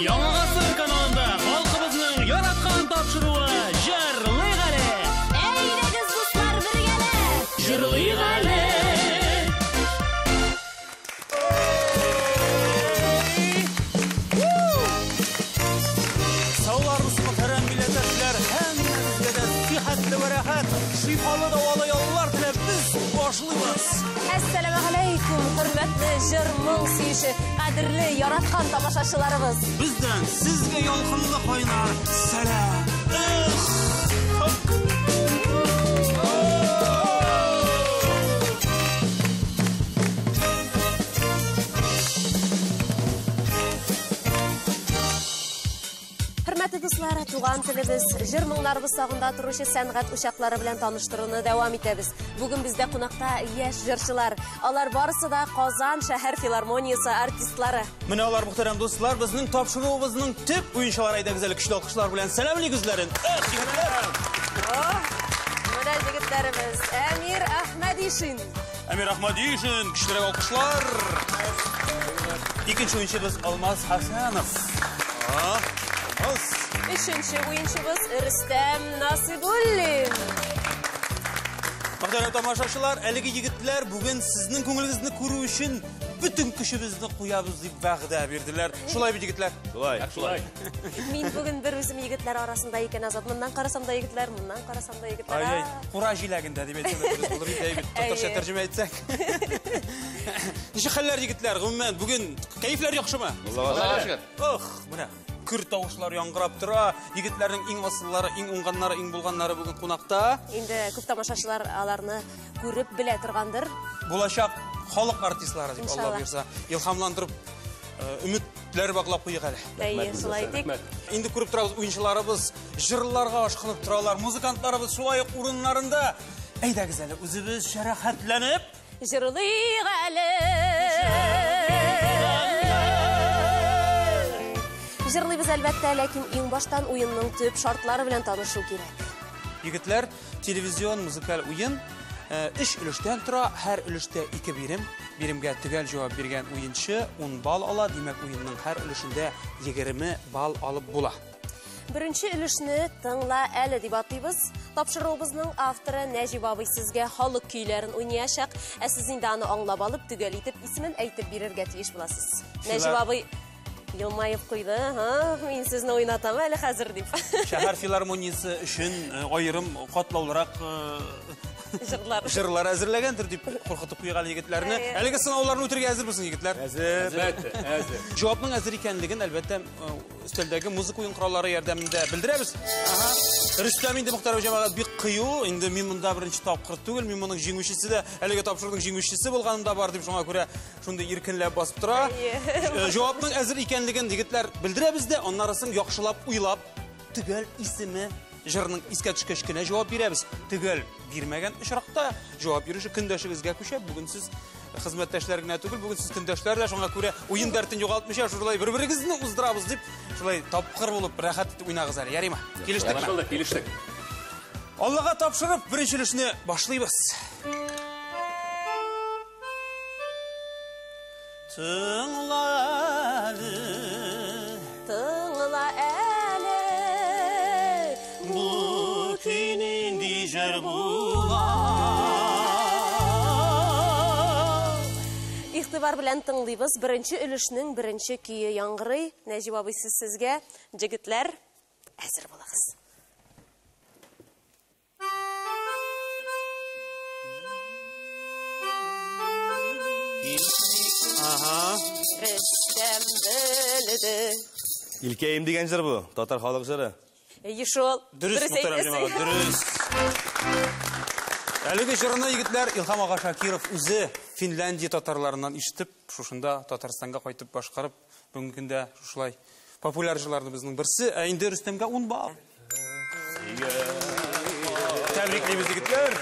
Яңасы каналында халкыбызның яраткан тапшыруы Җырлыйк әле. Әйдәгез дуслар бергәле. Җырлыйк әле. Сауларыбыз мөхтәрәм милләттәшләр, һәммәгезгә дә сихәтле вә рәхәт, шифалы давалы яллар теләп без башлыйбыз. Әссәламу алейкум, хөрмәтле җыр-моң сөюче, кадерле яраткан тамашачыларыбыз. Бездән сезгә ялкынлы кайнар сәлам. Хөрмәтле дуслар, туган телебез, җыр-моңнарыбыз сагында торучы сәнгать учаклары белән таныштыруны дәвам итәбез. Бүген бездә кунакта яшь җырчылар. Алар барысы да Казан шәһәр филармониясе артистлары. Менә алар мөхтәрәм дуслар, безнең тапшыруыбызның төп уенчылары әйдә гүзәл көчле алкышлар белән сәламлыйк үзләрен. Җегетләр. Менә җегетләребез Әмир Әхмәдишин. Әмир Әхмәдишин, көчле алкышлар. Икенче уенчыбыз Алмаз Хәсәнов. Өченче уенчыбыз Рөстәм Насыйбуллин. Мөхтәрәм тамашачылар, әлеге егетләр бүген сезнең күңелегезне күрү өчен бүтән көчебезне куябыз дип вәгъдә бирделәр. Шулай бит егетләр? Шулай. Мин бүген бер үзем егетләр арасында икән Азат. Моннан карасам да егетләр, моннан карасам да егетләр. Ай, кура җиләгендә дип әйтсәк, булыр иде бит. Татарча тәрҗемә итсәк. Ничек хәлләр егетләр? Гомумән бүген кәефләр яхшымы? Аллаһка шөкер. Менә күр тавышлар яңгырап тора. Егетләрнең иң асыллары, иң уңганнары, иң булганнары бүген кунакта. Инде күп тамашачылар аларны күреп белә торгандыр. Булачак халык артистлары дип Алла Иншалла. бирсә, илһамландырып, өметләр баглап куйык әле. Әйе, шулай итик. Инде күреп торабыз, уенчыларыбыз җырларга ашкынып торалар, музыкантларыбыз шулай ук урыннарында. Әйдәгез әле, үзебез шәрәхәтләнеп, Җырлыйк әле. Җырлыйбыз әлбәттә, ләкин иң баштан уенның төп шартлары белән танышу кирәк. егетләр, телевизион музыкаль уен 3 өлештән тора, һәр өлештә 2 бирем. Биремгә төгәл җавап биргән уенчы 10 балл ала, димәк уенның һәр өлешендә 20 балл алып була. Беренче өлешне тыңла әле дип атыйбыз. Тапшыруыбызның авторы Нәҗип абый сезгә халык көйләрен уйнаячак, ә сез инде аны аңлап алып, төгәл итеп исемен әйтеп бирергә тиеш буласыз. Нәҗип абый елмаеп куйды. Мин сезне уйнатам әле хәзер дип. Шәһәр филармониясе өчен аерым катлаулырак җырлар әзерләгәндер дип куркытып куйган егетләрне. Әлеге сынауларны үтәргә әзер булсын егетләр? Әзер. Җавапның әзер икәнлеген әлбәттә өстәлдәге музыка уен кораллары ярдәмендә белдерәбез. Рөстәм инде мөхтәрәм җәмәгать бик кыю. Инде мин монда беренче тапкыр түгел, мин моның җиңүчесе дә, әлеге тапшырудың җиңүчесе булганында бар дип шуңа күрә шундый иркенләп басып тора. Җавапның әзер икәнлеген егетләр белдерәбез дә, аннарысын яхшылап уйлап, төгәл исеме җырның искә төшкәч кенә җавап бирәбез. Төгәл бирмәгән очракта җавап бирүче көндәшегезгә күчәп, бүген сез хезмәттәшләр генә түгел, бүген сез көндәшләр дә, шуңа күрә уен дәртен югалтмыйча шулай бер-берегезне уздырабыз дип, шулай тапкыр булып рәхәт итеп уйнагыз әле. Ярыймы? Килештекме? Килештек. Аллага тапшырып, беренче өлешне башлыйбыз. Тыңла әле. Бу көй нинди җыр була. Игътибар белән тыңлыйбыз. Беренче өлешнең беренче көе яңгырый. Нәҗип абый сезгә, җегетләр, әзер булыгыз. Рөстәм белде. Илкәем дигән җыр бу, татар халык җыры. Ешол. Дөрес, мөхтәрәм җәмәгать, дөрес. Әлеге җырны егетләр Илһам ага Шакиров үзе Финляндия татарларыннан ишетеп, шушында Татарстанга кайтып башкарып, бүгенге көндә шулай популяр җырларны безнең берсе, ә инде Рөстәмгә 10 балл. Тәбрикләйбез егетләр.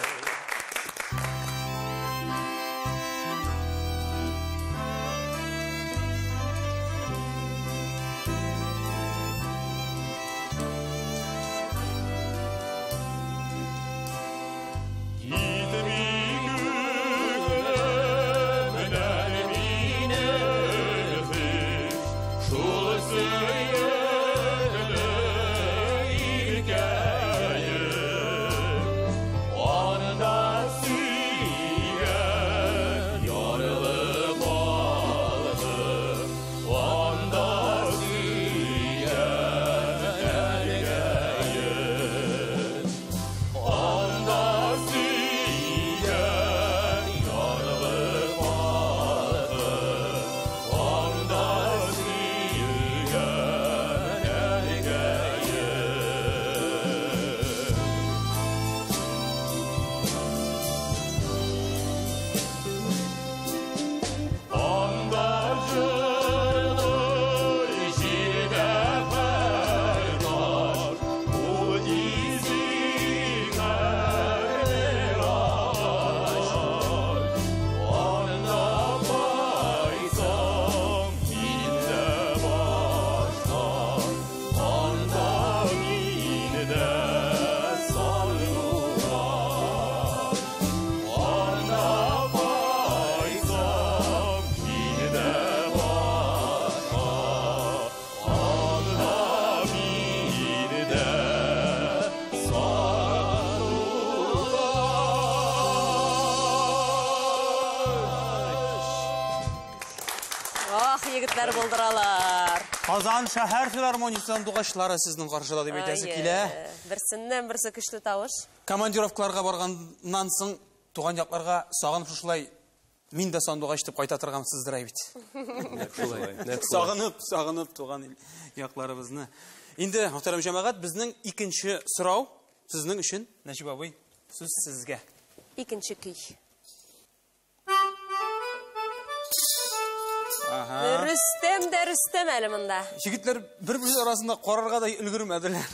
егетләр булдыралар. Казан шәһәр филармониясының дугачлары сезнең каршыда дип әйтәсе килә. Берсеннән берсе көчле тавыш. Командировкаларга барганнан соң туган якларга сагынып шушылай мин дә сандугач дип кайта торган сездер бит. Сагынып туган якларыбызны. Инде мөхтәрәм җәмәгать, безнең икенче сорау сезнең өчен, Нәҗип абый, сүз сезгә. Икенче көй. Рөстәм әле монда. Җегетләр бер-бер арасында карарга да өлгермәделәр.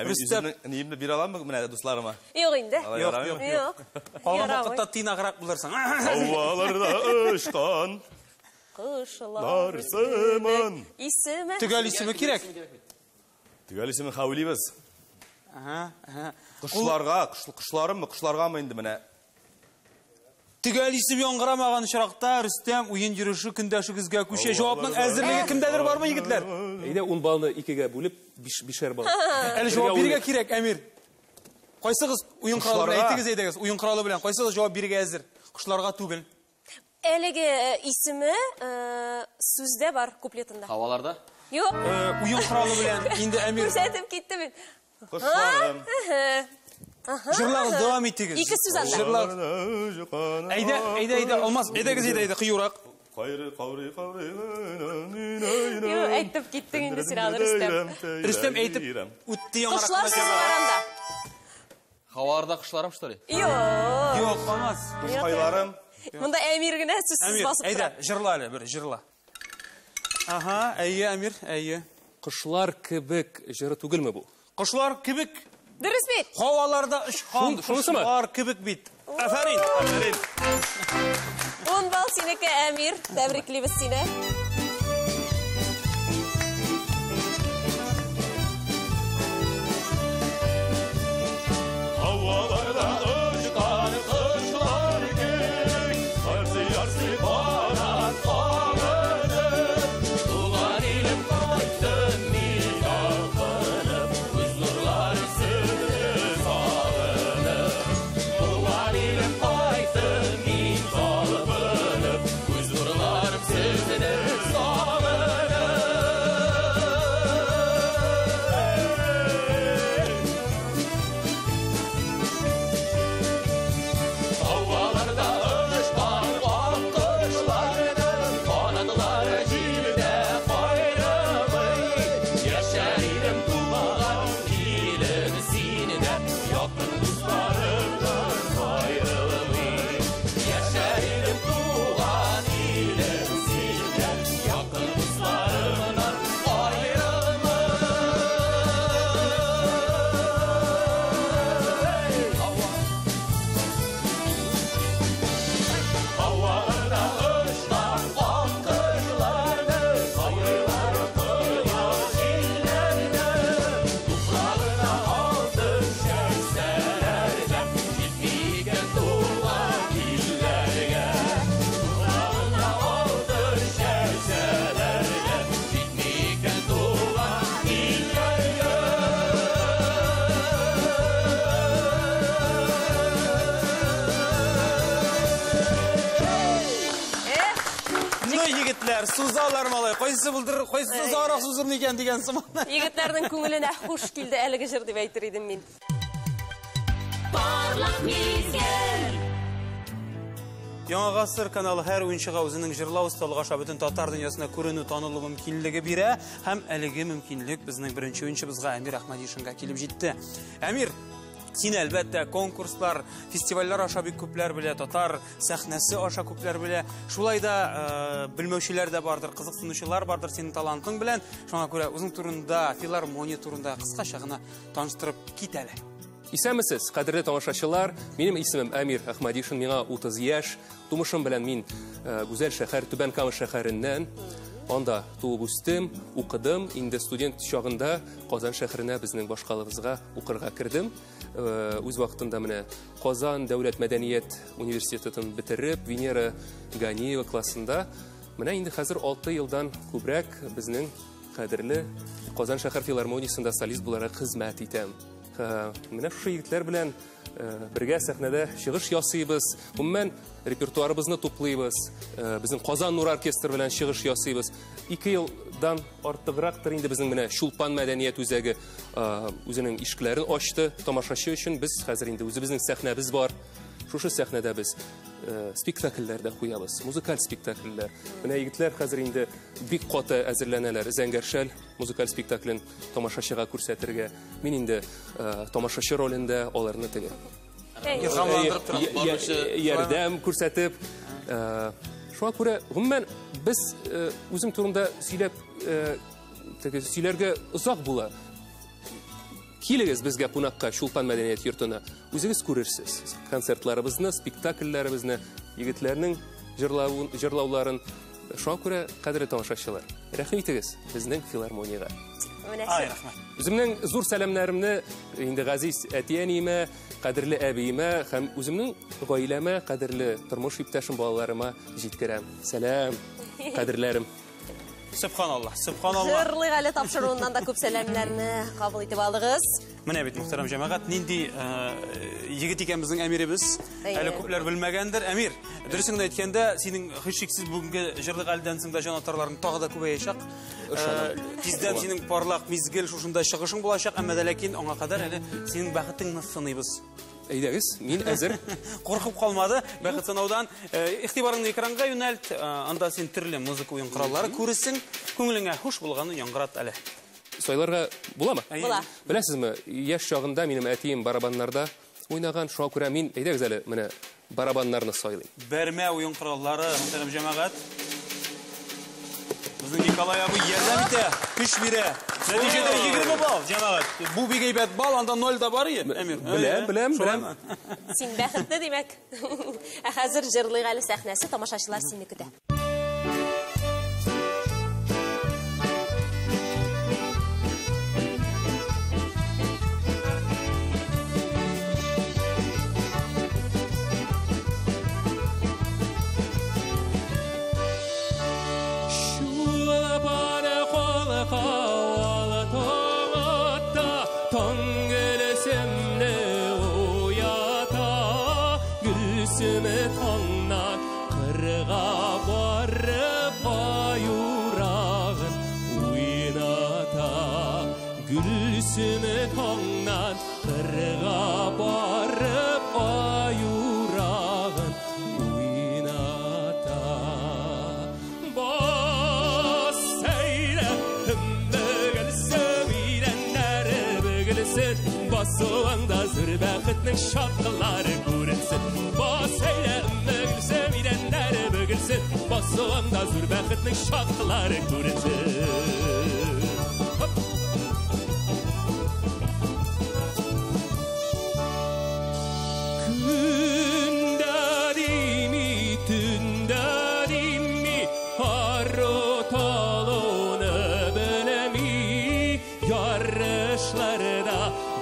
Рөстәм ниемне бир аламмы менә дусларыма? Юк инде. Юк. Калган вакытта тыйнаграк булырсың. Һаваларда очкан Кышлар сыман. исеме. Төгәл исеме кирәк. Төгәл исеме хавлибез. Кышларгамы инде менә. Төгәл исем яңгырамаган очракта Рөстәм уен йөреше көндәшегезгә күчә. Җавапның әзерлеге кемдәдер бармы, егетләр? Әйдә 10 балны 2гә бүлеп 5-5 бал. Әле җавап бирергә кирәк, Әмир. Кайсыгыз уен коралы белән әйтегез, әйдәгез, уен коралы белән кайсыгыз җавап бирергә әзер? Кышларга түгел. Әлеге исеме сүздә бар куплетында. Һаваларда? Юк. Уен коралы белән инде Әмир. Күрсәтеп китте бит. Кышларым. Җырлагыз, дәвам итегез. Ике сүз алды. Җырлагыз. Әйдә, алмас. Әйдәгез, кыюрак. Юк, әйтеп киттең инде син алыр Рөстәм. Рөстәм әйтеп үтте яңгырак. Кышлар сызларында. Һаваларда кышларым, что ли? Юк. Юк, алмас. Кышларым. Монда Әмир генә сүзсез басып Әйдә, тора. җырла әле, бер җырла. Әйе, Әмир, әйе. Кышлар кебек җыры түгелме бу? Кышлар кебек. Дөрес бит. Һаваларда очкан кышлар кебек бит. Афәрин. 10 бал синеке, Әмир. Тәбриклибез сине. Һаваларда очкан кышлар кебек, арсы барат агынып, туган илем кайтты мин ялкынып, күз нурлары сезне сагынып. Туган илем кайтты мин талпынып, күз нурларым сезне Егетләр, сузалар малай. Кайсы булдыр, кайсы сузарак сузыр микән дигән сыман. Егетләрнең күңеленә хуш килде әлеге җыр дип әйтер идем мин. Яңа гасыр каналы һәр уенчыга үзенең җырлау осталыгы аша бөтен татар дөньясына күренү, танылу мөмкинлеге бирә һәм әлеге мөмкинлек безнең беренче уенчыбызга Әмир Әхмәдишинга килеп җитте. Әмир, син әлбәттә конкурслар, фестивальләр аша бик күпләр белә, татар сәхнәсе аша күпләр белә. Шулай да белмәүчеләр дә бардыр, кызыксынучылар бардыр синең талантың белән. Шуңа күрә үзең турында, филармония турында кыскача гына таныштырып кит әле. Исәнмесез, кадерле тамашачылар, минем исемем Әмир Әхмәдишин, миңа 30 яшь. Тумышым белән мин гүзәл шәһәр Түбән Кама шәһәреннән. Анда туып үстем, укыдым. Инде студент чагында Казан шәһәренә безнең башкалыбызга укырга кирдем. Үз вакытында менә Казан дәүләт мәдәният университетын бетереп, Венера Ганиева классында менә инде хәзер 6 елдан күбрәк безнең кадерле Казан шәһәр филармониясында солист буларак хезмәт итәм. Менә шушы егетләр белән Бергә сәхнәдә чыгыш ясыйбыз. Гомумән репертуарыбызны туплыйбыз. Безнең Казан Нур оркестры белән чыгыш ясыйбыз. 2 елдан артыграктыр инде безнең менә Чулпан мәдәният үзәге үзенең ишекләрен ачты. Тамашачы өчен без хәзер инде үзебезнең сәхнәбез бар. Шушы сәхнәдә без спектакльләрдә куябыз, музыкаль спектакльләр. Менә егетләр хәзер инде бик каты әзерләнәләр. Зәңгәршәл музыкаль спектаклен тамашачыга күрсәтергә. Мин инде тамашачы ролендә аларны теге ярдәм күрсәтеп, шуңа күрә гомумән без үзем турында сөйләргә озак була. Килегез безгә кунакка Чулпан мәдәният йортына. Үзегез күрерсез. Концертларыбызны, спектакльләребезне, егетләрнең җырлауларын. Шуңа күрә, кадерле тамашачылар, рәхим итегез безнең филармониягә. Үземнең зур сәламнәремне инде газиз әтиәниемә, кадерле әбиемә һәм үземнең гаиләмә, кадерле тормыш иптәшем балаларыма җиткерәм. Сәлам, кадерләрем. Subhanallah, subhanallah. Җырлый әле тапшыруыннан да күп сәламнәрне кабул итеп алдыгыз. Менә бит мөхтәрәм җәмәгать, нинди егет икәнбезнең әмиребез. Әле күпләр белмәгәндер. Әмир, дөресен әйткәндә, синең һичшиксез бүгенге җырлык әлдән соң да җанатарларың тагы да күбәячәк. Тиздән синең парлак мизгел шушында чыгышың булачак, әмма ләкин аңа кадәр әле синең бәхетеңне сынайбыз. Әйдәгез, мин әзер. Куркып калмады. Бәхет санаудан игътибарыңны экранга юнәлт. Анда син төрле музыка уен кораллары күресең, күңелеңә хуш булганын яңгырат әле. Сайларга буламы? Була. Беләсезме, яшь чагында минем әтием барабаннарда уйнаган, шуңа күрә мин әйдәгез әле менә барабаннарны сайлыйм. Бәрмә уен кораллары, мөхтәрәм җәмәгать. Безнең Николай абый ярдәм итә, көч бирә. Нәтиҗәдә 20 балл, җәмәгать. Бу бик әйбәт балл, анда 0 да бар иде, Әмир. Беләм. Син бәхетле димәк. Ә хәзер җырлый әле сәхнәсе, тамашачылар сине көтә. Gülsümü tongdan kırga barıp ayurağın uynata. Bas seyle hümbügülsü bilenler bügülsün. Basıvanda zürbakıtның şarkıları görünsün. Bas seyle hümbügülsü bilenler bügülsün. Basıvanda zürbakıtның şarkıları görünsün.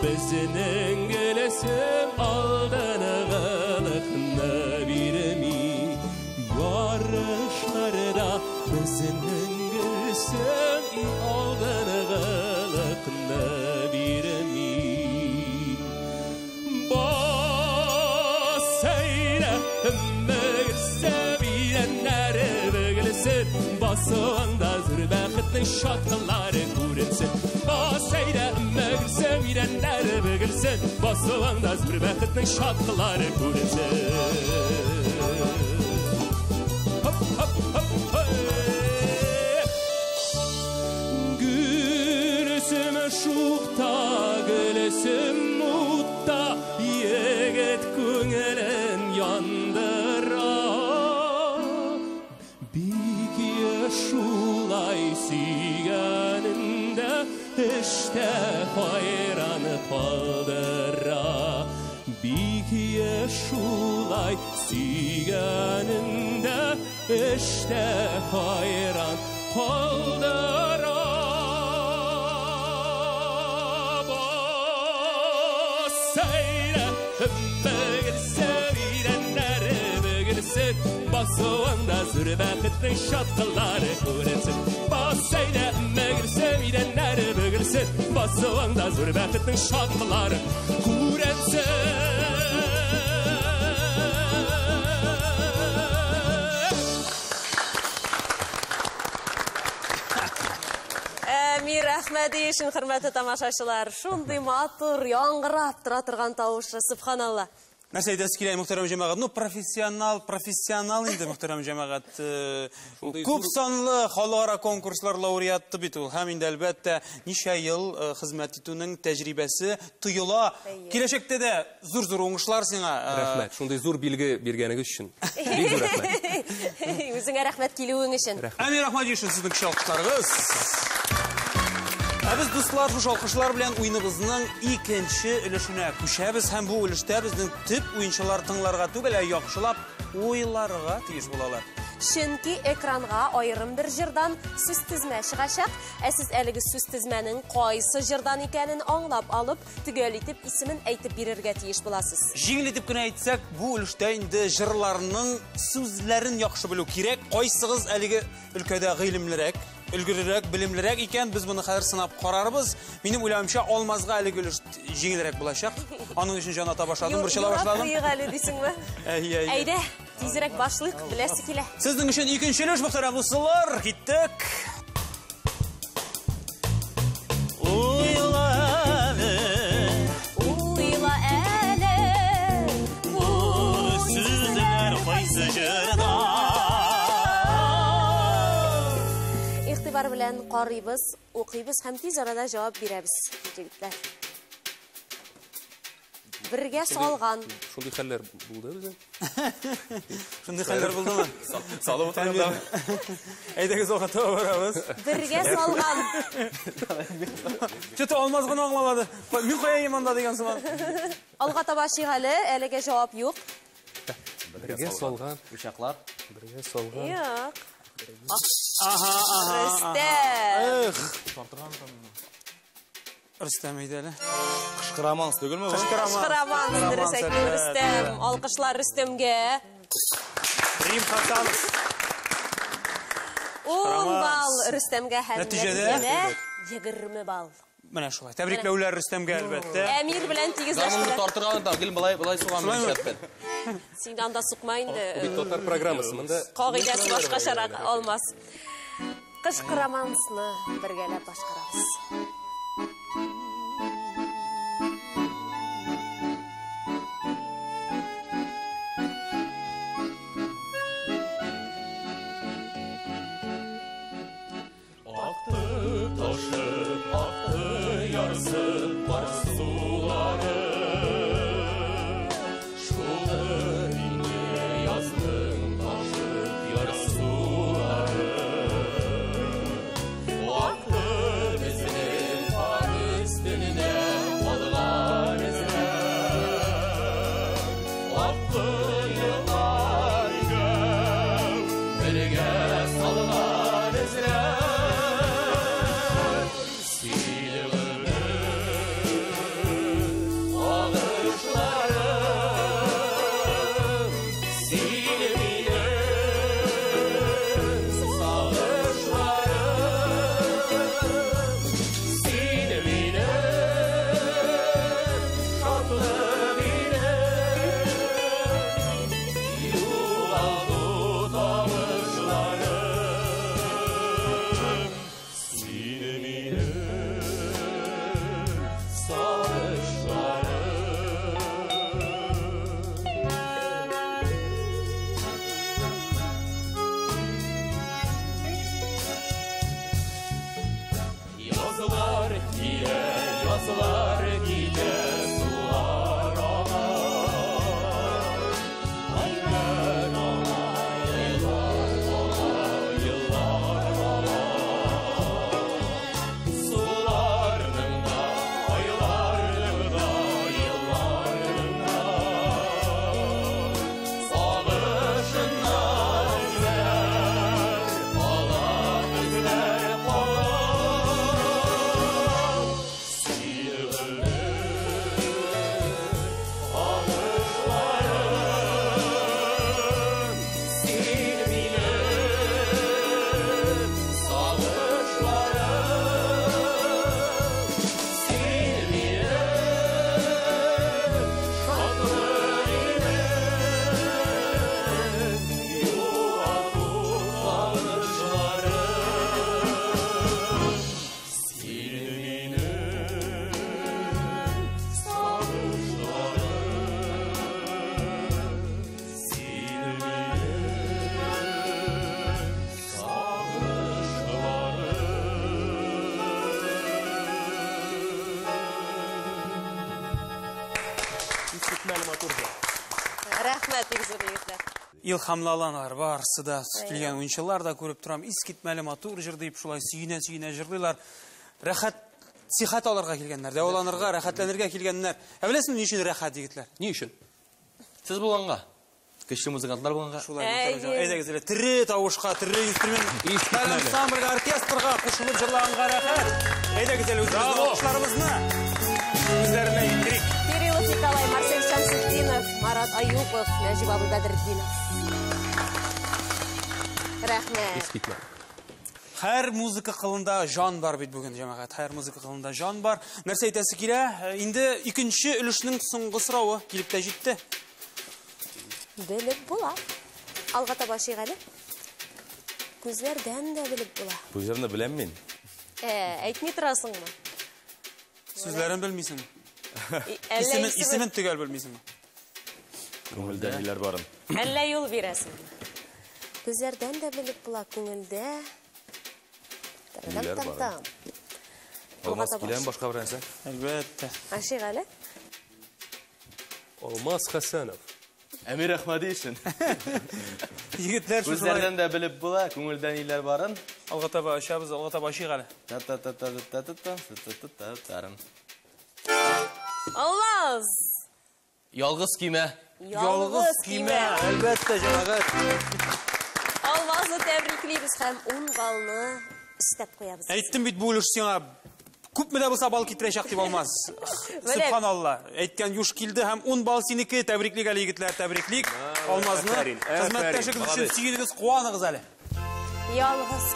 Bizning gülüsüm aldığını gılıkını birimi. Yarışlarda bizning gülüsüm aldığını gılıkını birimi. Bas seyle hümmür seviyenler bügülsün. Basığında zürbakıtның şarkıları görünsün. Bas seyle hümmür seviyenler bügülsün. Basığında zürbakıtның şarkıları görünsün. Hop hop hop Gülüsüm şuhta, gülüsüm mutta, yigit көңелен yandıra. Bikiye şulay süygeninde işte hayranı kaldıra. Bikiye şulay süygeninde işte hayran kaldıra. Bas seyle hümbügül seviyenler bügülsün. Basıvanda zürbakıtның şarkıları görünsün. Bas seyle hümbügül seviyenler bügülsün. Basıvanda zürbakıtның şarkıları görünsün. Әхмәдишин, хөрмәтле тамашачылар. Шундый матур, яңгырап тора торган тавышы, субханалла. Нәрсә әйтәсез килә, мөхтәрәм җәмәгать? Ну, профессионал инде, мөхтәрәм җәмәгать. Күп санлы халыкара конкурслар лауреаты бит ул. Һәм инде әлбәттә ничә ел хезмәт итүнең тәҗрибәсе тоела. Киләчәктә дә зур-зур уңышлар сиңа. Рәхмәт. Шундый зур билге биргәнегез өчен. Бик зур рәхмәт. Үзеңә рәхмәт килүең өчен. Әмир Әхмәдишин, сезнең кече алкышларыгыз. Без дуслар, шушы алкышлар белән уйныбызның икенче өлешенә күчәбез һәм бу өлештә безнең төп уенчылар тыңларга түгел, яхшылап уйларга тиеш булалар. Чөнки экранга аерым бер җырдан сүз тезмә чыгачак, сез әлеге сүз тезмәнең кайсы җырдан икәнен аңлап алып, төгәл итеп исемен әйтеп бирергә тиеш буласыз. Җиңел итеп кенә әйтсәк, бу өлештә инде җырларның сүзләрен яхшы белү кирәк. Кайсыгыз әлеге өлкәдә гыйлемлерәк, өлгерерәк, белемлерәк икән, без моны хәзер сынап карарбыз. Минем уйлавымча, алмазга әлеге өлеш җиңелрәк булачак. Аның өчен җаната башладым, борчыла башладым. Юк, әле дисеңме? Әйдә, тизрәк башлыйк, беләсе килә. Сезнең өчен икенче өлеш, мөхтәрәм дуслар, киттек. Уйла әле, бу сүзләр кайсы җырда? Игътибар белән карыйбыз, укыйбыз һәм тиз арада җавап бирәбез, җегетләр. Бергә салган. Шундый хәлләр булды безнең. Шундый хәлләр булдымы? Салып отырганда. Әйдәгез вакытта барабыз. Бергә салган. Чөтә алмазгын аңламады. Мин куяйм анда дигән сыман. Алга таба шигали, әлегә җавап юк. Бергә салган. Uşaqlar. Бергә салган. Юк. Рөстәм әйдә әле. Qışqıramans түгелме бу? Кышкыраман дөрес әйтте Рөстәм. Алкышлар Рөстәмгә. Рим Хасанов. 10 балл Рөстәмгә һәм Нәтиҗәдә 20 балл. Менә шулай. Тәбрикләүләр Рөстәмгә әлбәттә. Әмир белән Заманны тигезләштеләр. тартырганда килен булай суган эшләппен. Син анда сукма инде. Бит татар программасы монда. Кагыйдәсе башкачарак алмас. Кышкырамансны бергәләп башкарабыз. илхамлаланар бар, сыда сүтілген ойыншылар да көріп тұрам. Искитмәлі матур жыр дейіп шулай сүйіне жырлайлар. Рәхат сихат аларға келгеннер, дәваланырға, рәхатләнергә келгеннер. Білесің не үшін рәхат егітлер? Не үшін? Сіз болғанға? Кіші музыкантлар болғанға? Әйдәгізілі, тірі тауышқа, тірі инструмент, ансамбльға, оркестрға қошылып жырлағанға рәхат. Әйдәгізілі, өзіміздің оқушыларымызны өздеріне ендірек. Кириллов Николай, Марсель Шамсутдинов, Марат Аюпов, Нәжип Абылбәдірдинов. Рәхмәт. Искитмәлі. Һәр музыка қылында жан бар бит бүгін, жамағат. Һәр музыка қылында жан бар. Нәрсе айтасы келе, инде икенче өлешнең соңгы сорауы килеп тә җитте. Белеп була. Алга таба шигәле. Күзләрдән дә белеп була. Бұл жерді білем мен. Әйтми торасыңмы? Сүзләрен белмисең. Исемен төгәл белмисең. Көңілдә нелер барын. Әллә юл бирәсең. Күзләрдән дә белеп була, күңелдә. Нелер барын. Алмаз киләм башка бер нәрсә? Әлбәттә. Ашигәле. Алмаз Хәсәнов. Әмир Әхмәдишин. Егетләр шулай. Күзләрдән дә белеп була, күңелдә нелер барын. Алга таба ашабыз, алга таба ашыйк әле. Алмаз. Ялгыз кимә. Ялгыз кимә. Әлбәттә, җәмәгать. Алмазны тәбриклибез һәм 10 балны истәп куябыз. Әйттем бит бу өлеш сиңа күпме дә булса бал китерәчәк дип алмас. Субханалла. Әйткән юш килде һәм 10 бал синеке. Тәбриклик әле егетләр, тәбриклик. Алмазны хезмәттәшегез өчен сөйегез, куаныгыз әле. Ялгыз.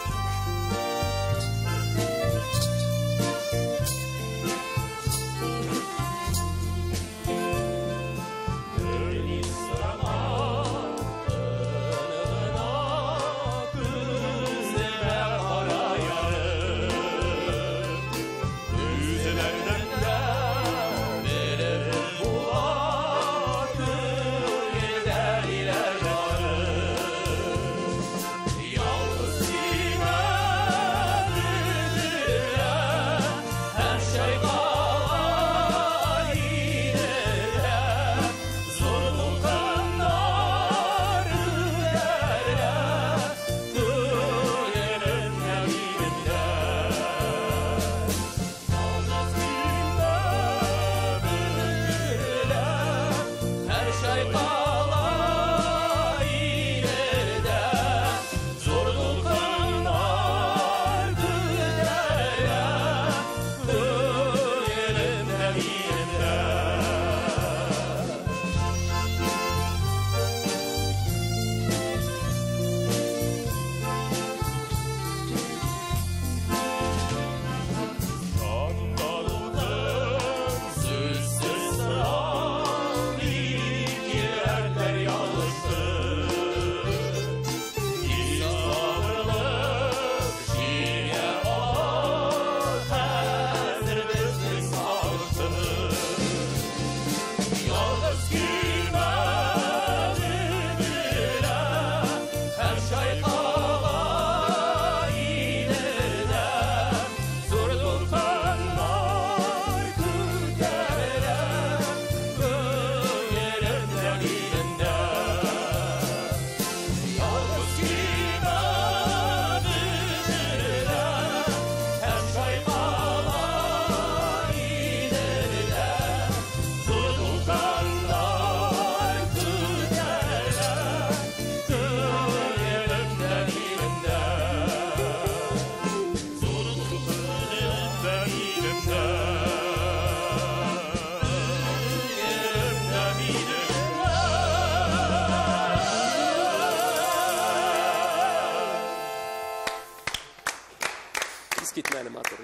Искитмәле матур.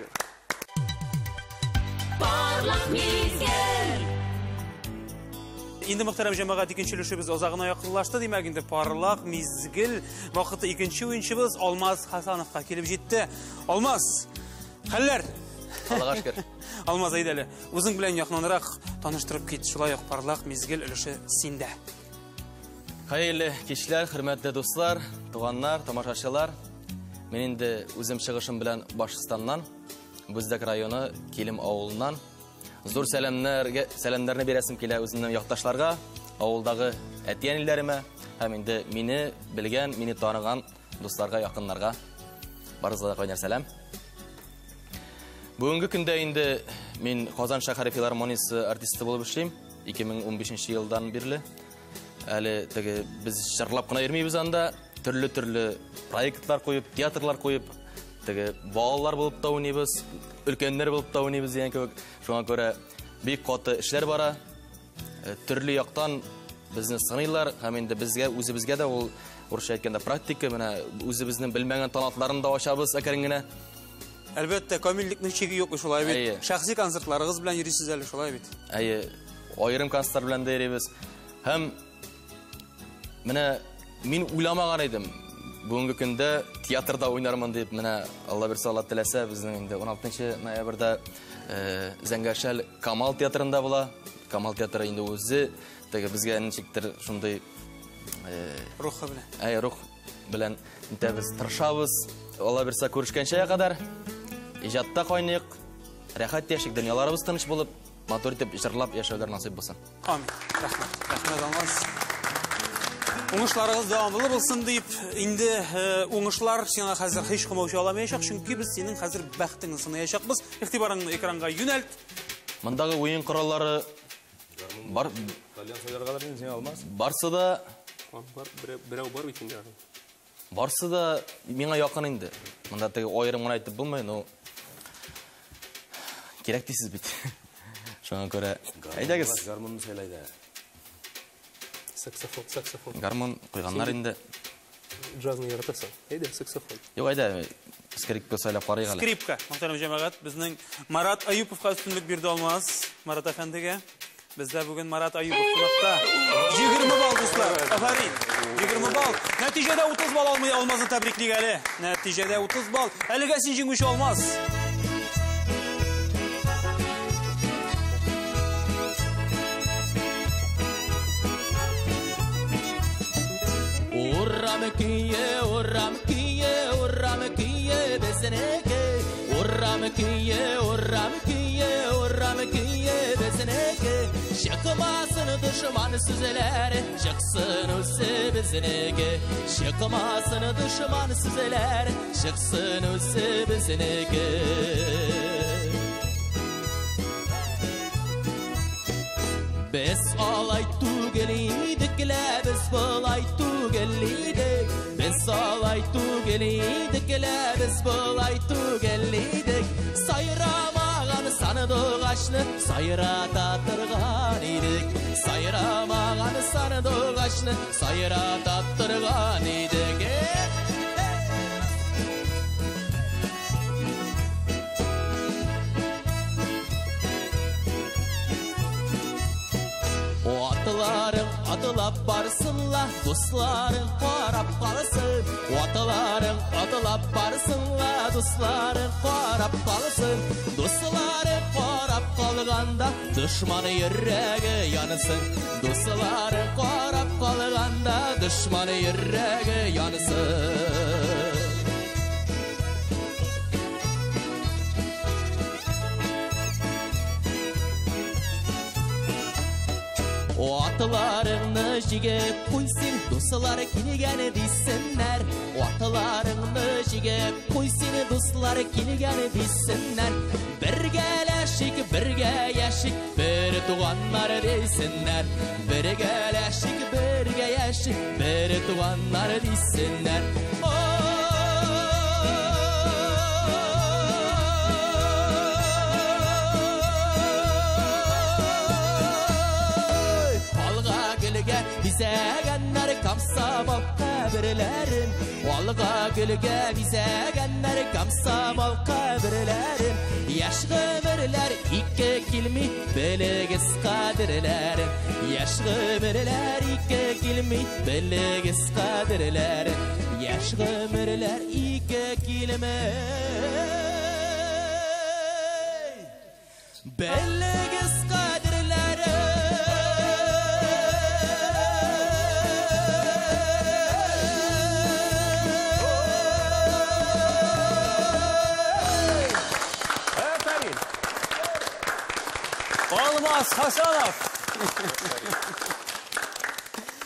Барлык мизгел. Инде мөхтәрәм җәмәгать, икенче өлешебез азагына якынлашты, димәк инде парлак мизгел вакыты икенче уенчыбыз Алмаз Хәсәновка килеп җитте. Алмаз, хәлләр? Аллага шөкер. Алмаз, әйдәле, үзең белән якынрак таныштырып кит, шулай ук парлак мизгел өлеше синдә. Хәерле кичләр, хөрмәтле дуслар, туганнар, тамашачылар. Мен инде үзем чыгышым белән Башкортстаннан, Бүздәк районы Килем авылыннан зур сәламнәрне бирәсем килә үземнең якташларга, авылдагы әти-әниләремә, һәм инде мине белгән, мине таныган дусларга, якыннарга барыгызга кайнар сәлам. Бүгенге көндә инде мин Казан шәһәре филармониясе артисты булып эшлим 2015 елдан бирле. Әле теге без җырлап кына йөрмибез анда, төрле проектлар куеп, театрлар куеп, теге балалар булып та уйныйбыз, өлкәннәр булып та уйныйбыз дигән кебек. Шуңа күрә бик каты эшләр бара. Төрле яктан безне сыйлар һәм инде безгә үзебезгә дә ул урысча әйткәндә практика менә үзебезнең белмәгән талантларын да ачабыз әкрен генә. Әлбәттә, камиллекнең чиге юк шулай бит. Шәхси концертларыгыз белән йөрисез әле шулай бит. Аерым концертлар белән дә йөрибез. Һәм менә мин уйламаган идем. Бүгенге көндә театрда уйнармын дип, менә Алла бирсә, Алла теләсә, безнең инде 16 ноябрьдә Зәңгәршәл Камал театрында була. Камал театры инде үзе теге безгә ничектер шундый рухы белән. Рух белән без тырышабыз. Алла бирсә, күрешкәнчә кадәр иҗатта кайныйк, рәхәт яшик, дөньяларыбыз тыныч булып, матур итеп җырлап яшәүләр насыйп булсын. Амин. Рәхмәт Алмаз. Уңышларыгыз дәвамлы булсын дип, инде уңышлар сиңа хәзер һич кымаучы аламаячак, чөнки без синең хәзер бәхтеңне сынаячакбыз. Игътибарыңны экранга юнәлт. Мондагы уен кораллары бар. Барсы да Берәү бар бит инде. Барсы да миңа якын инде. Монда теге аерым гына әйтеп булмый, но кирәк дисез бит. Шуңа күрә әйдәгез. Гармонны сөйләйдә. Саксофон. Гармон куйганнар инде. Джазны яратасың. Әйдә, саксофон. Юк, әйдә, скрипка сөйләп карыйк әле. Скрипка. Мөхтәрәм җәмәгать, безнең Марат Аюповка өстенлек бирде Алмаз. Марат әфәндегә. Бездә бүген Марат Аюпов кунакта. 20 балл дуслар. Афарин. 20 балл. Нәтиҗәдә 30 балл алмый Алмазны тәбриклик әле. Нәтиҗәдә 30 балл. Әлегә син җиңүче Алмаз. Urramkiye beseneke. Urramkiye beseneke. Şakmasını düşman süzeler, şaksın üsse beseneke. Şakmasını düşman süzeler, şaksın üsse beseneke. Biz alay tugeliydik, biz balay tugeliydik. Biz alay tugeliydik, biz balay tugeliydik. Sayramağan sanıdık aşını, sayrata tırgan idik. Sayramağan sanıdık aşını, sayrata tırgan idik. Atlarım atılap barsınla, dostlarım qarab qalsın. Atlarım atılap barsınla, dostlarım qarab qalsın. Dostlarım qarab qalğanda, düşmanı yüreği yanısın. Dostlarım qarab qalğanda, düşmanı yüreği yanısın. O atlarını jige koysun, dostlar kinigene dissinler. O atlarını jige koysun, dostlar kinigene dissinler. Birgeleşik, birge yaşık, bir tuğanlar desinler. Birgeleşik, birge yaşık, bir tuğanlar desinler. Bize genler kamsamal kabirlerin. Valga gülge bize genler kamsamal kabirlerin. Yaş ömürler iki kilmi belediz kadirlerin. Yaş ömürler iki kilmi belediz kadirlerin. Yaş ömürler iki kilmi belediz kadirlerin. Алмаз Хасанов.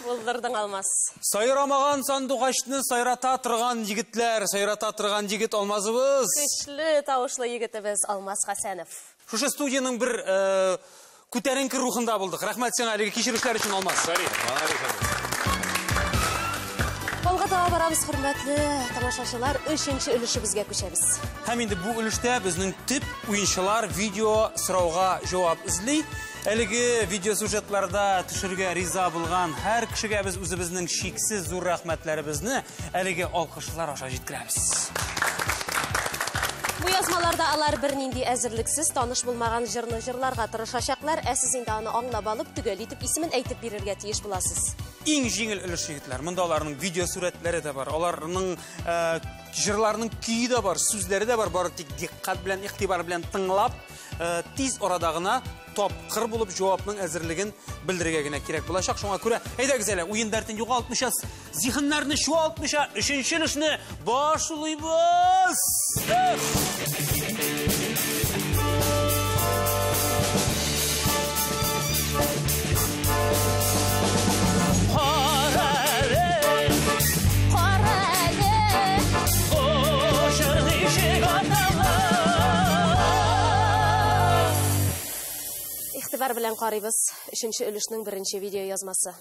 Булдырдың Алмаз. Сайрамаған сандуғашны сайрата тұрған жігіт алмазыбыз. Күчлі тауышлы егітіміз Алмаз Хасанов. Шушы студияның бір көтеріңкі рухында болдық. Рахмет сен әлігі кешірішлер үшін Алмаз. Қолға таға барамыз, құрметлі тамашашылар, 3-ші үлішімізге көшеміз. Һәм енді бұл үліште біздің тип ойыншылар видео сұрауға жауап ізлей. Әлігі видео сюжетларда түшірге риза болған әр кішіге біз өзіміздің шексіз зор рахметлерімізді әлігі алқышылар аша жеткіреміз. Bu yazmalarda alар bir nindi әзірліксіз, таныш bulmağan жырларға тырышашақлар, әсіз енді аны аңлап алып, түгел етіп, исімін әйтіп берерге тиеш боласыз. Ең жеңіл үліш жігітлер. Мұнда оларының видео суретлері де бар, оларының жырларының күйі де бар, сөздері де бар, бары тек диққат білен, иқтибар білен тыңлап, тез орадағына топ қыр болып жауапның әзірлігін білдіргегіне керек болашақ. Шоңа көре, әйдәгіз әлі, ойындардың жоғалтмышас, зихынларыны шуалтмыша, үшінші үлішіні башылайбыз! İxtibar bilen qarıyız 3-şі үлішнің 1-ші видео yazması.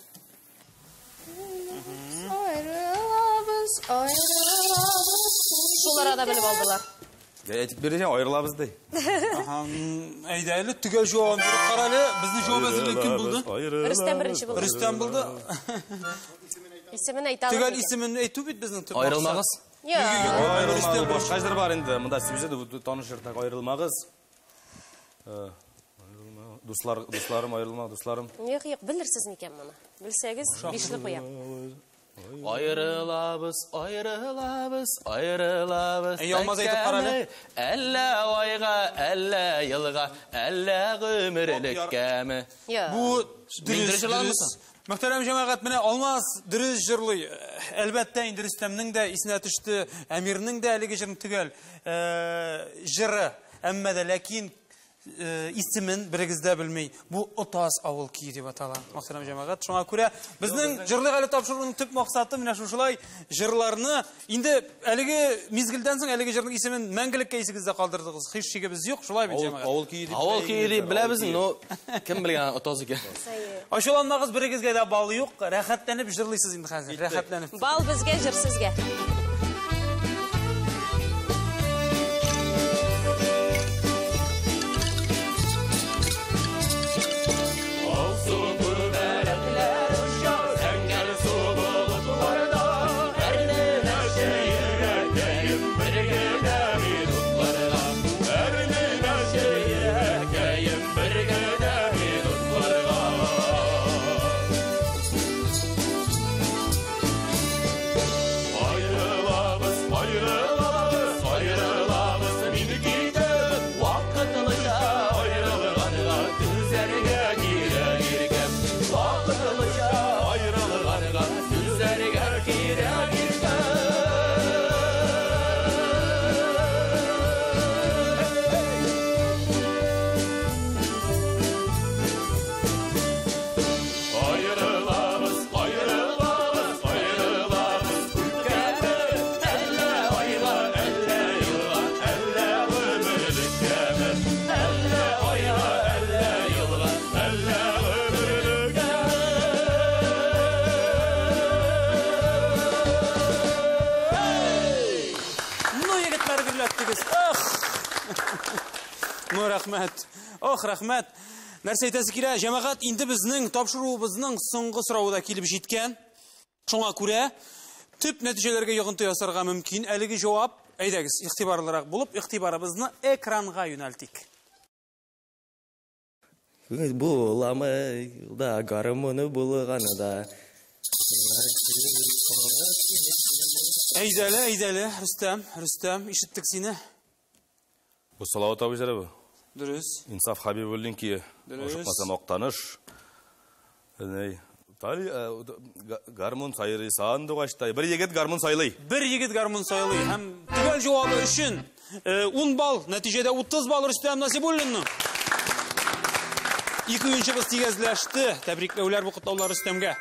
Şol arada bilip aldılar. Әйтіп бересен, айырылабыз дей. Әйдәлі, түгел жауап беріп қаралы, біздің жауап әзірлік кім болды? Рүстем 1-ші болды. Рүстем болды. İsmini aytalım. Түгел исімін әйту бет біздің түп. Айырылмағыз. Yok. Башқа жыр бар енді, мұнда сюжеті танышыртақ айырылмағыз. Достарым айырылма, достарым. Yok, bilirsiniz meken bunu. Bilseniz, bişli koyam. Айырылабыз, айырылабыз, айырылабыз. Алмаз айтып қаралы. Әлі ойға, әлі йылға, әлі ғүмірліккәмі. Bu dürüst. Muhterem cemaat, mene Алмаз dürüst jırlı. Elbette indi Rüstem'nin de isine düştü, Emir'nin de әлігі жырын түгел jırı. Әммә de lakin ismin birigizde bilmey. Bu Otaz avul kiyi деп аталған. Muhterem cemaat. Şuna göre bizning jırlı әлі тапшырудың түп мақсаты менә шушылай jırlarını indi әлігі mezgilden soң әлігі jırның ismin мәңгілікке есігізде қалдырдыңыз. Hiç şeyimiz yok. Şulay bir cemaat. Avul kiyi деп біләбізің, но кім білген Otaz екен? Aşılanmağız birigizge de balı yok. Rahatlanıp jırlısız indi hazır. Rahatlanıp. Bal bizge, jır sizge. Рахмет. Ох, рахмет. Нәрсе айтасы кире, жамағат инді біздің тапшыруыбызның соңғы сұрауы да келіп жеткен. Шоңа көре, түп нәтижелерге йоғынты ясарға мүмкін. Әлігі жауап, әйдәгіз, иқтибарлырақ болып, иқтибарыбызны экранға юнәлтик. Бұламы, да, гармоны бұлығаны да. Әйдәлі, Рүстем, ишіттік сені. Bu salavat abi jere bu. Dürüst. İnsaf Habibullin ki. Oşukmasam oktanış. Ne? Tali garmon sayırı sağındı kaçtay. Bir yigit garmon sayılay. Bir yigit garmon sayılay. Hem tügel cevabı üçün 10 bal. Neticede 30 bal Rüstem Nasibullin'nin. İki oyuncu biz tigezleşti. Tebriklevler bu kutlavlar Rüstem'ge.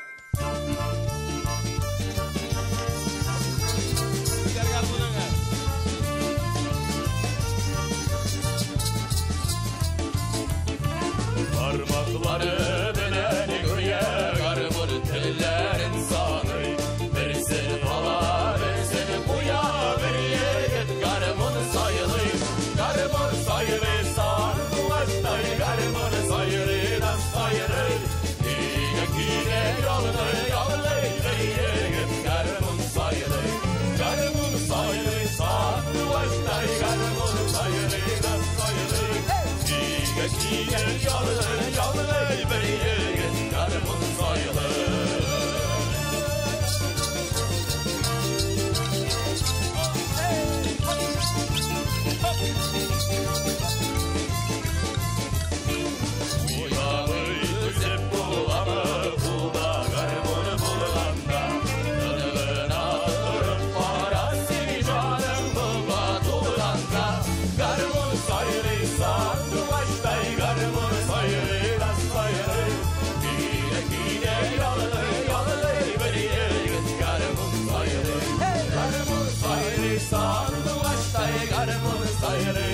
Sandılaştay garmın sayırı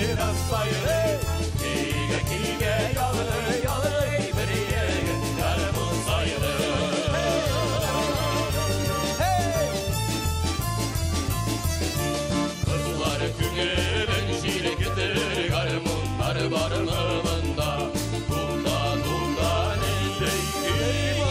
sayırı Kiga yalı yalı bir yere garmın sayırı Kızlar küngelen şirketir garmınlar barınında Dumda neyleyim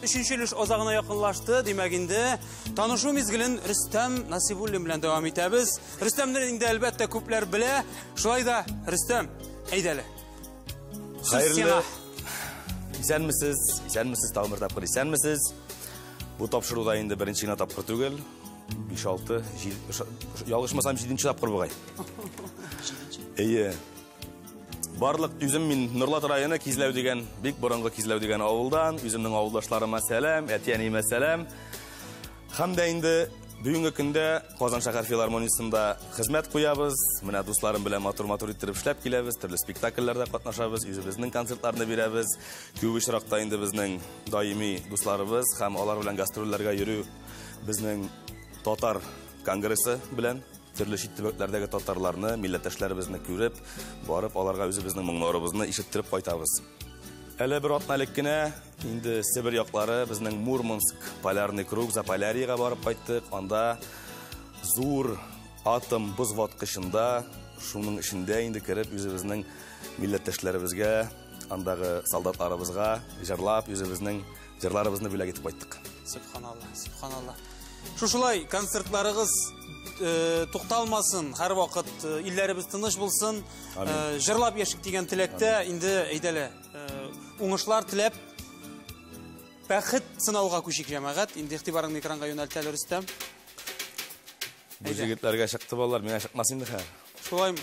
Üçüncülüş ozağına yakınlaştı. Demek indi tanışu mezgilin Rüstem Nasibulli bilen devam etemiz. Rüstem'den indi elbette köpler bile. Şulay da Rüstem, eydeli. Hayırlı. İsen misiniz? Tağım bir tapkır isen misiniz? Bu tapşırıda indi birinci yine tapkır tügül. 5-6, yalgışmasam 7. tapkır buğay. Барлык үзем мин Нурлат районы Кизләү дигән, бик борынгы Кизләү дигән авылдан, үземнең авылдашларыма сәлам, әтияниемә сәлам. Һәм дә инде бүгенге көндә Казан шәһәр филармониясында хезмәт куябыз. Менә дусларым белән матур-матур иттереп эшләп киләбез, төрле спектакльләрдә катнашабыз, үзебезнең концертларны бирәбез. Күп очракта инде безнең даими дусларыбыз һәм алар белән гастрольләргә йөрү безнең татар конгрессы белән Türlü şit төбәкләрдәге татарларны, милләттәшләребезне күреп, барып аларга үзебезнең моңнарыбызны ишеттереп кайтабыз. Әле бер атналык кенә инде Сибир яклары безнең Мурманск полярный круг Заполярьега барып кайттык. Анда зур атом бузваткычында, шуның эчендә инде кереп үзебезнең милләттәшләребезгә, андагы солдатларыбызга җырлап, үзебезнең җырларыбызны бүләк итеп кайттык. Subhanallah, subhanallah. Шушылай концертларыгыз тукталмасын, һәр вакыт илләребез тыныч булсын. Җырлап яшик дигән теләктә инде әйдәле. Уңышлар теләп бәхет сынауга күчик җәмәгать. Инде игътибарыңны экранга юнәлтәләр Рөстәм. Бу җегетләргә чыкты балалар, миңа чыкмас инде хәр. Шулаймы?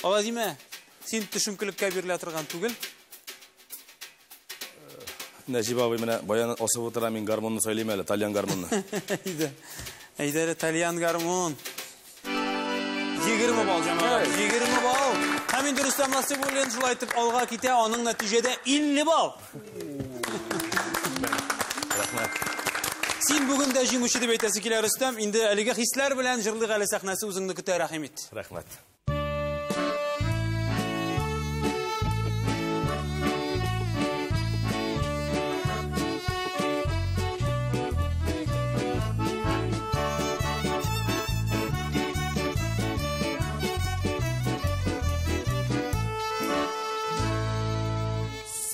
Алай диме? Син төшенкелеккә бирелә торган түгел? Нәҗиб абый менә баян асып утыра, мин гармонны сөйлим әле, тальян гармонны. Әйдәле тальян гармон. 20 бал җәмәгать, 20 бал. Һәм инде Рөстәм Насибуллин шулай итеп алга китә, аның нәтиҗәдә 50 бал. Рәхмәт. Син бүген дә җиңүче дип әйтәсе килә Рөстәм, инде әлеге хисләр белән җырлык әле сәхнәсе үзеңне көтә, рәхим ит. Рәхмәт.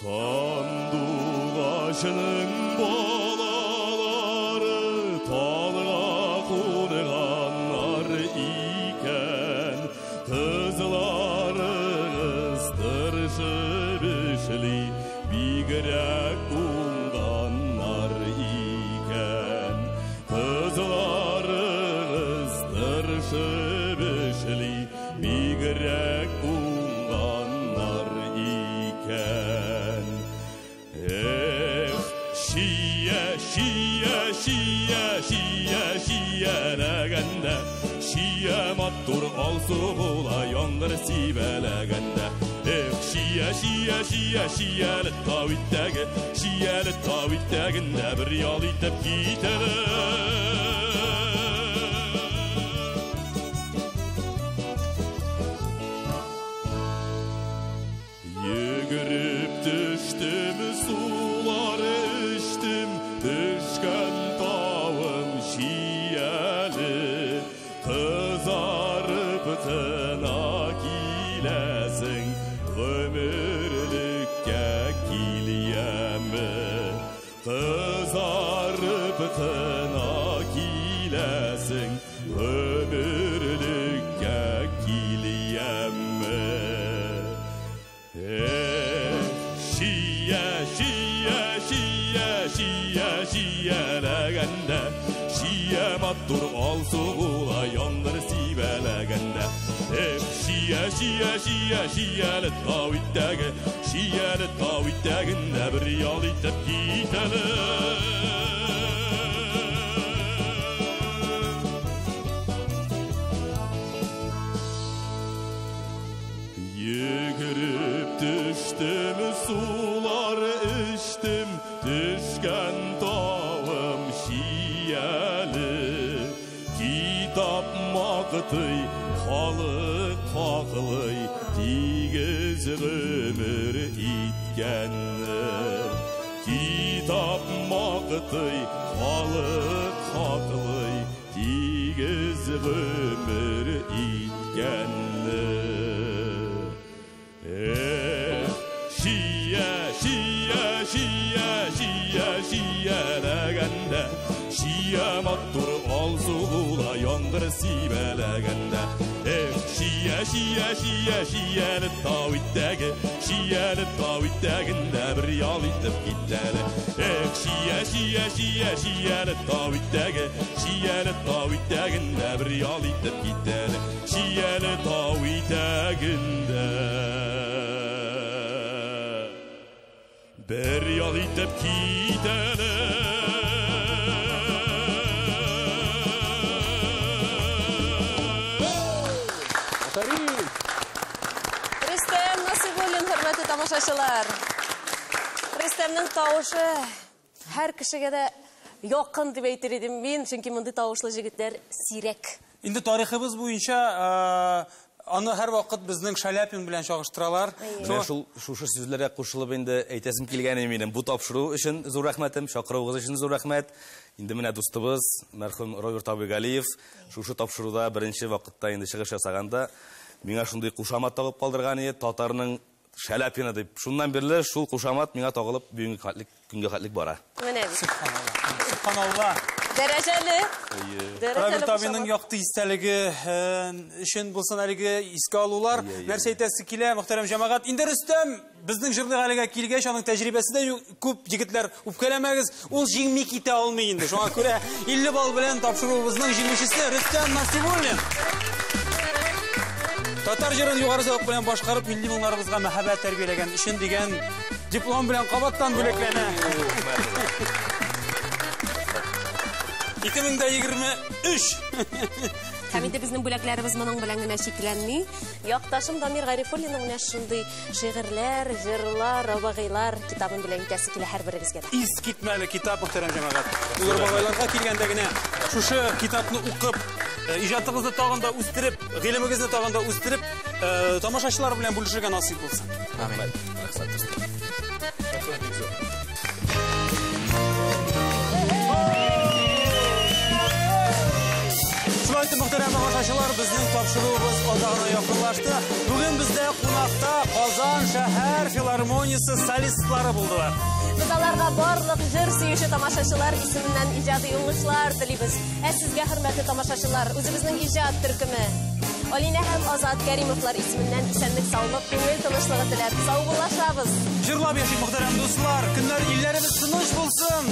Sandugашының балалары талға қонғаннар икен, қызларыңыз тыршып-ішли бигрәк уңғаннар икен. Қызларыңыз тыршып-ішли бигрәк уңғаннар икен. Шия маттур алсу була яңгыр сибәләгәндә. Шия тавиттәгендә бер ял итеп китәләр. Йөгереп төштем сулары эчтем, төшкән тавым шияле, кызарып тына киләсең, гомерлеккә киләме. бақытына келесің, өмірлікке келемі. Шиелегенде, шие маттур алсуғыла яңғыр сибелегенде. Шиелі тауиттегінде бір ял итіп кетелі. Yegirip düştüm, sular içtim, düşken tağım şiyeli. Kitap maqtıy, halı qaqlıy, tigiz ömür itkenni. Kitap maqtıy, halı qaqlıy, tigiz ömür itkenni. Şiyelegende, şiye mattur alsuğula yaңғыр sibelегende. Şiyeli tavittегінде bir yal itip gitteli. Şiyeli tavittегінде bir yal itip gitteli. Şiyeli tavittегінде bir yal itip gitteli. Рөстем Насибуллин, hürmetli тамашашылар. Рөстемнің тауышы һәр кешегә дә якын дип әйтер идем мин, чөнки мондый тавышлы җегетләр сирәк. Инде тарихыбыз буенча аны һәр вакыт безнең Шаляпин белән чагыштыралар. Шушы сүзләргә кушылып инде әйтәсем килгән минем. Бу тапшыру өчен зур рәхмәтем, чакыруыгыз өчен зур рәхмәт. Инде менә дустыбыз, мәрхүм Роберт Абыйгалиев, шушы тапшыруда беренче вакытта инде чыгыш ясаганда миңа шундый кушамат тагып калдырган иде, татарның Шаляпины дип. Шуннан бирле шул кушамат миңа тагылып бүгенге көнгә хәтлек бара. Менә бит. Субханалла. Дәрәҗәле. Роберт Абыйның якты истәлеге өчен булсын әлеге искә алулар. Нәрсә әйтәсе килә, мөхтәрәм җәмәгать. Инде Рөстәм безнең җырлык әлегә килгәч, аның тәҗрибәсе дә күп, җегетләр, үпкәләмәгез. Ул җиңми китә алмый инде. Шуңа күрә 50 балл белән тапшыруыбызның җиңүчесе Рөстәм Насибуллин. Татар җырын югары зәвык белән башкарып, милли моңнарыбызга мәхәббәт тәрбияләгән өчен дигән диплом белән кабаттан бүләкләнә. 2023. Һәм инде безнең бүләкләребез моның белән генә шикләнми. Якташым Дамир Гарифуллинның менә шундый шигырьләр, җырлар, рабагыйлар китабын белән итәсе килә һәрберегезгә. Ис китмәле китап, мөхтәрәм җәмәгать. Ул рабагыйларга килгәндә генә шушы китапны укып, иҗатыгызны тагын да үстереп, гыйлемегезне тагын да үстереп, тамашачылар белән бүлешергә насыйп булсын. Амин. Шулай мөхтәрәм тамашачылар, безнең тапшыруыбыз азагына якынлашты. Бүген бездә кунакта Казан шәһәр филармониясе солистлары булдылар. Biz аларга барлык җыр сөюче тамашачылар исеменнән иҗади уңышлар телибез. Ә сезгә хөрмәтле тамашачылар, үзебезнең иҗат төркеме Алина һәм Азат Кәримовлар исеменнән исәнлек, саулык, күңел тынычлыгы теләп саубуллашабыз. Җырлап яшик, мөхтәрәм дуслар, көннәр илләребез тыныч булсын.